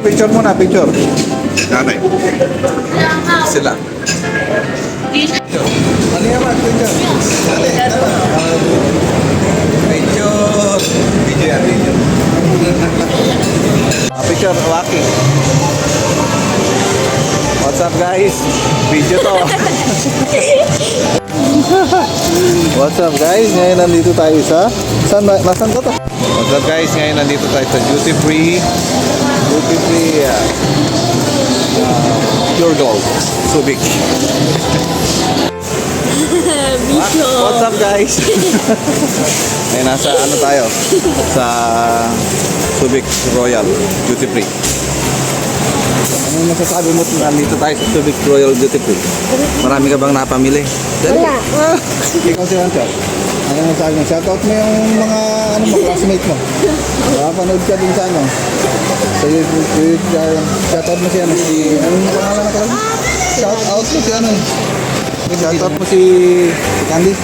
Picture muna, picture. Nanay. Sila. Ano yan, man? Picture. Picture. Video yan, video. Picture, Waki. What's up, guys? Video to. What's up, guys? Ngayon nandito tayo sa... Nasaan ka to? What's up, guys? Ngayon nandito tayo sa Duty Free. Duty Free... Pure Gold. Subic. What's up, guys? Ngayon nasa ano tayo? Sa Subic Royal Duty Free. Ano masasabi mo nandito tayo sa Subic Royal Duty Free? Marami ka bang napamili? Wala. Ikaw si Rancho. Ano masasabi mo? Shoutout mo yung mga classmate mo. Panood ka din sa ano. Sa YouTube. Shoutout mo si ano. Anong pangalan na ka? Shoutout mo si ano. Shoutout mo si Candice.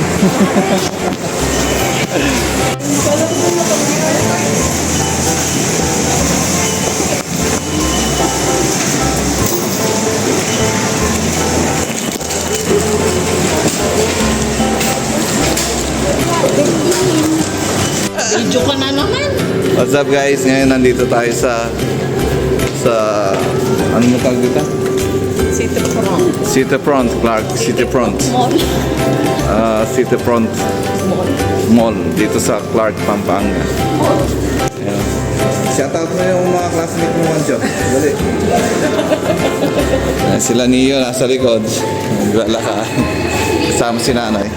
Video ka na naman. What's up, guys? Ngayon nandito tayo sa ano mo tawag dito? City Front, Clark. City Front. City Front Mall dito sa Clark, Pampanga. Ayan. Shoutout mo yung mga classmate mo, Mancho. Dali. Ayan, sila Neo nasa likod. Wala ka. Kasama si nanay.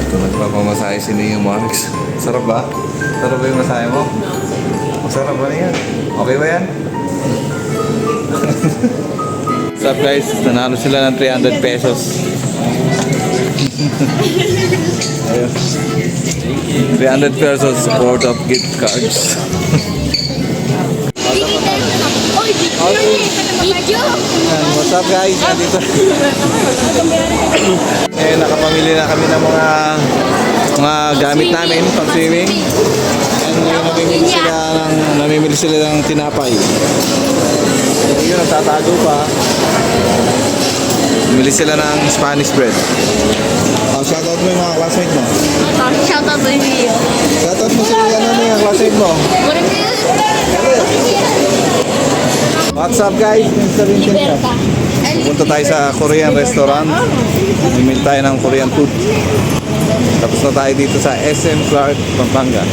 Ito, nagpapamasahe si Neo Marks. Sarap ba? Sarap ba yung masahe mo? Masarap ba na yan? Okay ba yan? What's up, guys? Nanalo sila ng 300 pesos. Ayun. 300 pesos worth of gift cards. What's up, guys? Dito. Nakapamili na kami ng mga gamit namin pang swimming. Namimili sila ng tinapay. Yun, nagtatago pa. Bumili sila ng Spanish bread. Shoutout mo yung mga classmate mo. Shoutout mo yung video. Shoutout mo sila yung classmate mo. What's up, guys? Punta tayo sa Korean restaurant. Bumili tayo ng Korean food. Tapos na tayo dito sa SM Clark, Pampanga.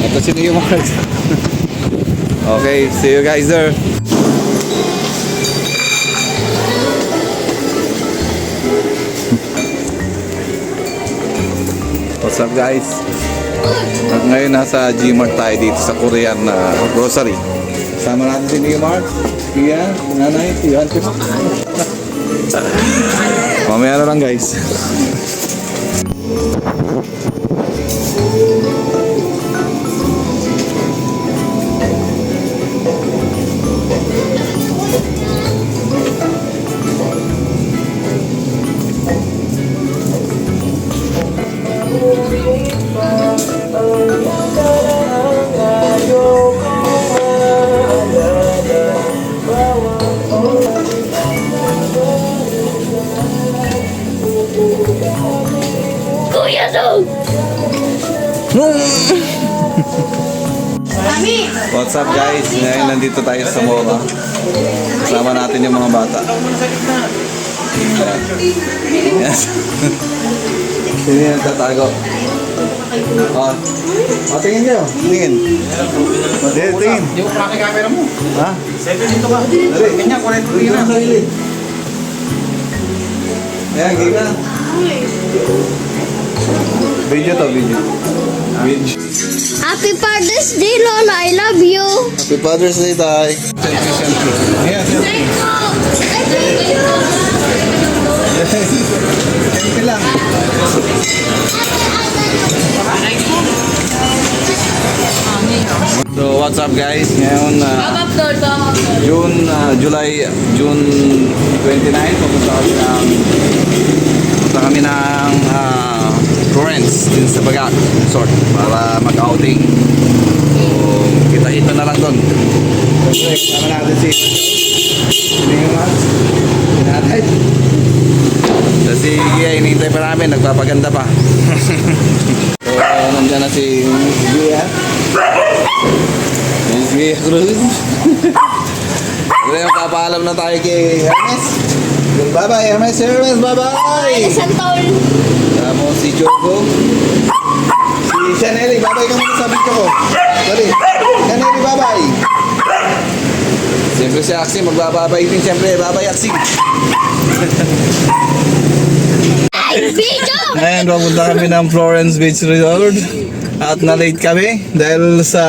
Ito si Neo Marks. Okay, see you guys there. What's up, guys? At ngayon nasa Gmart tayo dito sa Korean na grocery. Sama natin si Neo Marks, Kia, nanay, si Auntie. Mamaya na lang, guys. Kuya Dog! What's up, guys? Ngayon nandito tayo sa mall. Kasama natin yung mga bata. Yes. Sino yung tatago? Tingin nyo. Tingin. Tingin. Hindi ko pake camera mo. Ha? 7 dito ka. Ganyan, 43 na. Ayan, giga. Video to, video. Video. Happy Father's Day, Lola. I love you. Happy Father's Day, Tay. Ayan, Thank you. Selfie lang. So what's up, guys? Ngayon June 29 pupunta kami ng Florence din sa Bagat Resort para mag-outing. So, kita-kita na lang doon. Siyempre, kasama natin si Nanay. Kasi hinihintay pa namin, nagpapaganda pa. So, nandiyan na si Gia. Si Gia Cruz. Kaya magpapaalam na tayo kay Hermes. Bye-bye, Hermes. Hermes, bye-bye! Isang taon. Tapos si Choco. Si Chaneli, bye-bye ka muna sa video ko. Sorry. Chaneli, bye-bye. Siyempre si Axie, magbababay din siyempre. Bye-bye, Axie. Video! Ngayon, papunta kami ng Florence Beach Resort. At na-late kami dahil sa...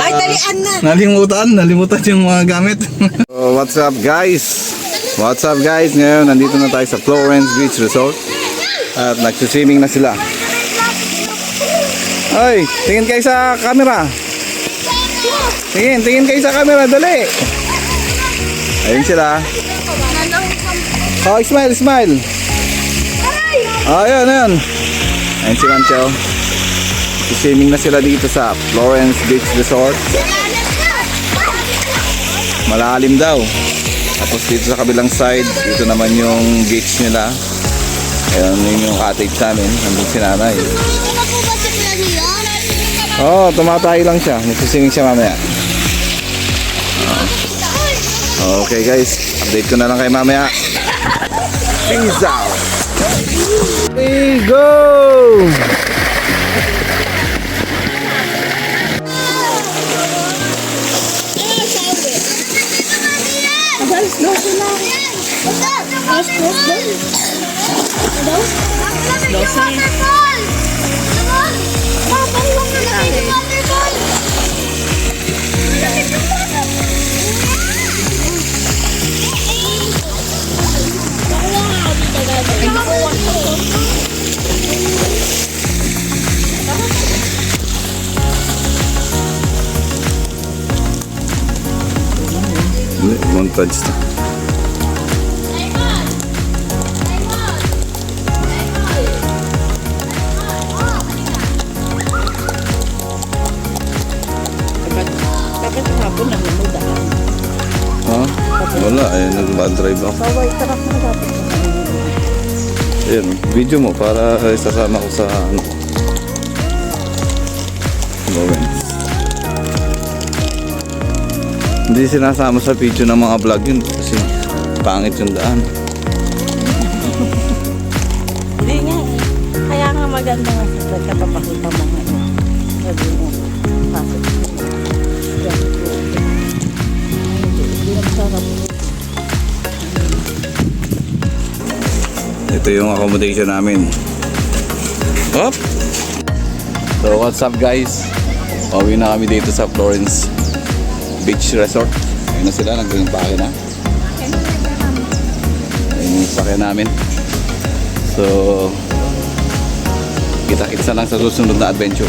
Ay, talian na! Nalimutan yung mga gamit. So, what's up guys? What's up guys? Ngayon, nandito na tayo sa Florence Beach Resort. At nagsiswimming na sila. Ay, tingin kayo sa camera. Tingin kayo sa camera, dali. Ayun sila. Oh, smile. Ayun. Ayun si Mancho. Swimming na sila dito sa Florence Beach Resort. Malalim daw. Tapos dito sa kabilang side, dito naman yung beach nila. Ayun, yun yung cottage namin. Nandun si nanay. Oo, tumatay lang siya. Nagsisinging siya mamaya. Okay guys, update ko na lang kay mamaya. Peace out! We go! Montage na. Dapat hapon na minudaan. Ha? Wala, ayun, nag-drive ako. Bawal tarap na dapat. Ayun, video mo para isasama ko sa ano. Florence. Hindi sinasama sa video ng mga vlog yun kasi pangit yung daan. Hindi nga. Kaya nga maganda nga sa vlog kapag pakita mo nga. Sabi mo, pasok mo. Hindi na masarap. Ito yung accommodation namin. Up! So what's up guys? Pauwi na kami dito sa Florence Beach Resort. Ayun na sila, nag-impake na. Ayun yung impake namin. So kita-kita lang sa susunod na adventure.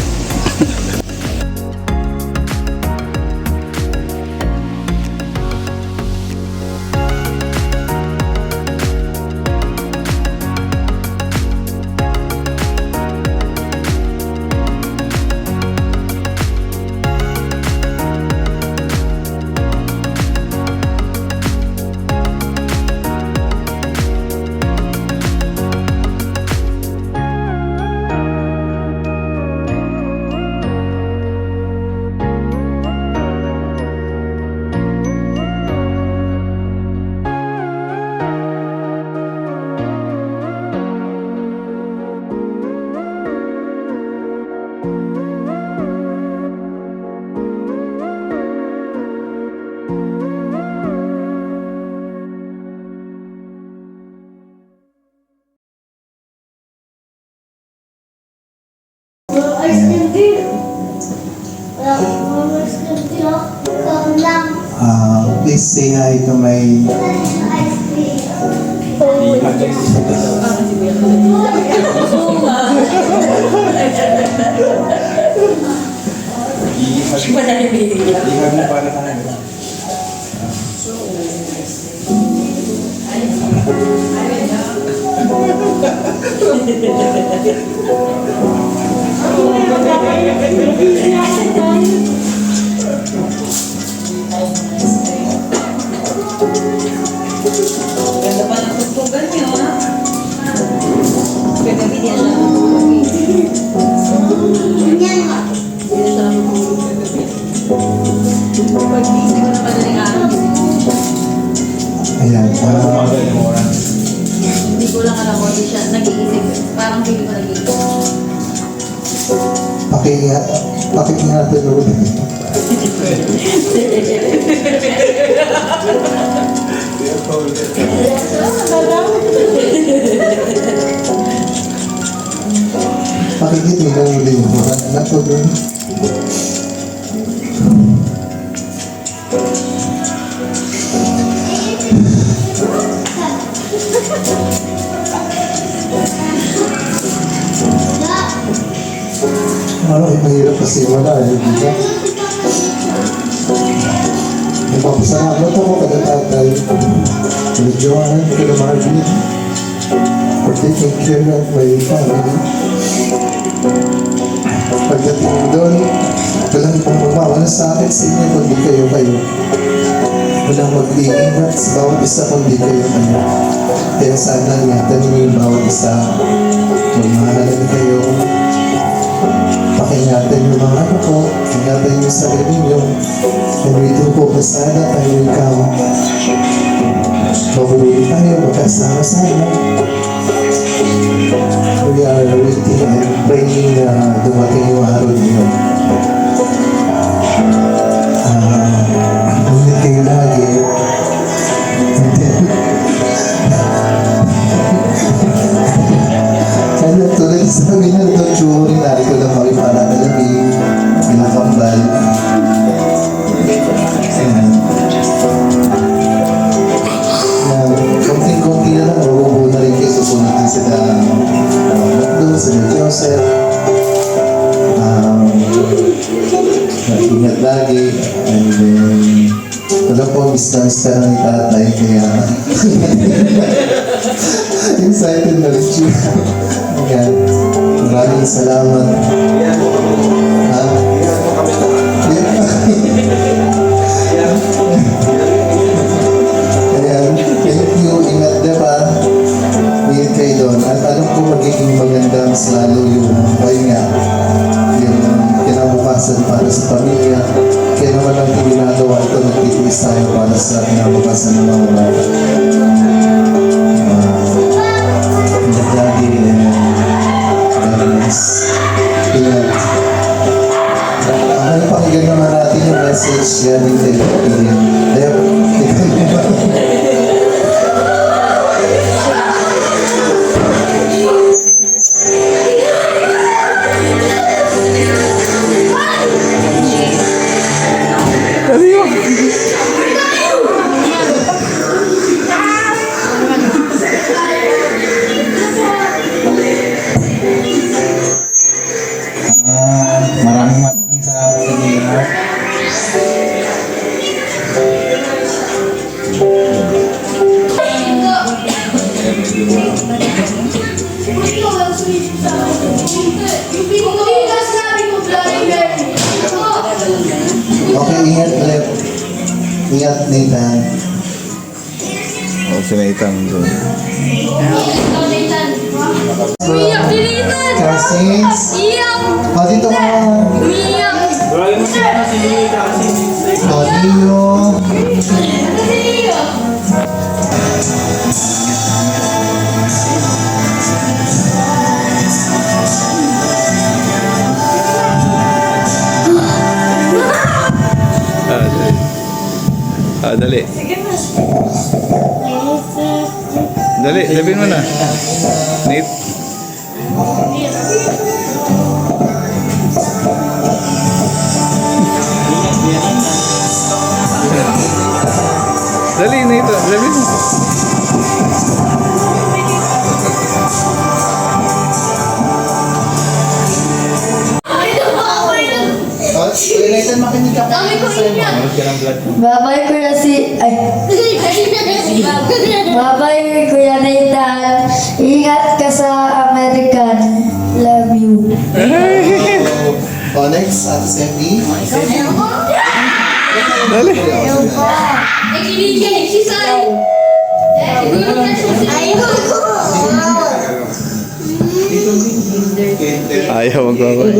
Please say hi to my Kaya, pakinggan ulit. Pakinggan ulit. Anak ko doon. Mahirap kasi wala di ba? Nagpapasalamat ako kada tatay. Medyo kada Margaret for taking care of my family. Pagdating doon, walang pong magmawala sa akin sa inyo kundi kayo. Walang mag-iingat sa bawat isa kundi kayo. Kaya sana ingatan ninyo yung bawat isa. Magmahalan kayo. Pakingatan yung mga anak ko, ingatan yung sarili nyo. And we do hope na sana tayo ikaw. Mabuhay tayo, magkasama sana. We are waiting and praying na dumating yung araw niyo. Ingat kayo lagi. Kaya tulad sa amin na ito, Churi, narito lang kami para nalabing, pinakambal. Konting-konti na lang, mabubuo na rin kayo, susunod din sila Magdo, sila Joseph. Ingat lagi, and then, wala po, miss ka na ni tatay, kaya excited na rin siya. Ayan. Maraming salamat. Ha? Ayan. Thank you. Ingat na pa. Ingat kayo doon. At alam ko magiging maganda mas lalo yung pahinga. Yung kinabukasan para sa pamilya. Kaya naman ang ginagawa ito, nagtitiis tayo para sa kinabukasan ng mga bata. Lagi ingat. Ano pakinggan naman natin yung message yan yung telepiling. Kaya maraming salamat sa inyo lahat. Okay, ingat ulit. Ingat, Nathan. Si Nathan doon. Cousins. O, dito ka. O, Nino. Dali. Dali, sabihin mo na. Nate. Dali, Nate. Sabihin mo. Kuya Nathan, makinig ka pa. Babay Kuya Babay Kuya Nathan. Ingat ka sa American. Love you. O, next, Ate Sandy. Dali. Ayaw magbabay.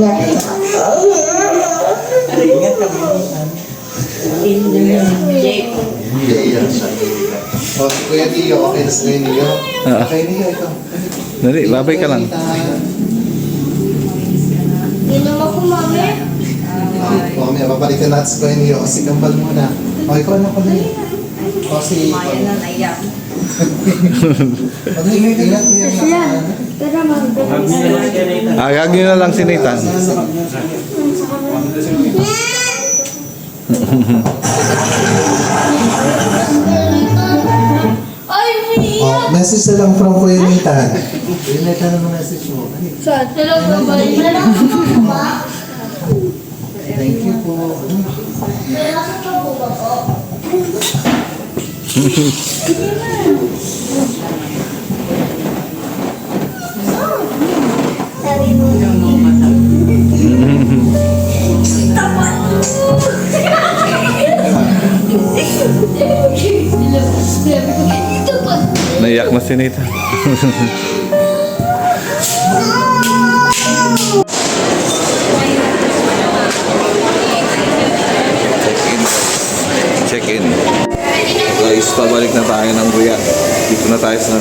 O, si Kuya Nio, okay na si Kuya Nio. Okay, Nio, ito. Dali, babay ka lang. Inom ako, mami. Mamaya, babalikan natin sa Kuya Neo kasi kambal muna. Okay, ikaw na ko din. Kasi... Ano yung ingat niya? Tara, mami. Hag nyo na lang si Nathan. Ay, umiiyak. Oh, message na lang from Kuya Nathan. Kuya Nathan, ano message mo? Saan? Hello, babay. Thank you po. Naiyak na si Nathan. Check-in. Guys, pabalik na tayo ng Buya. Dito na tayo sa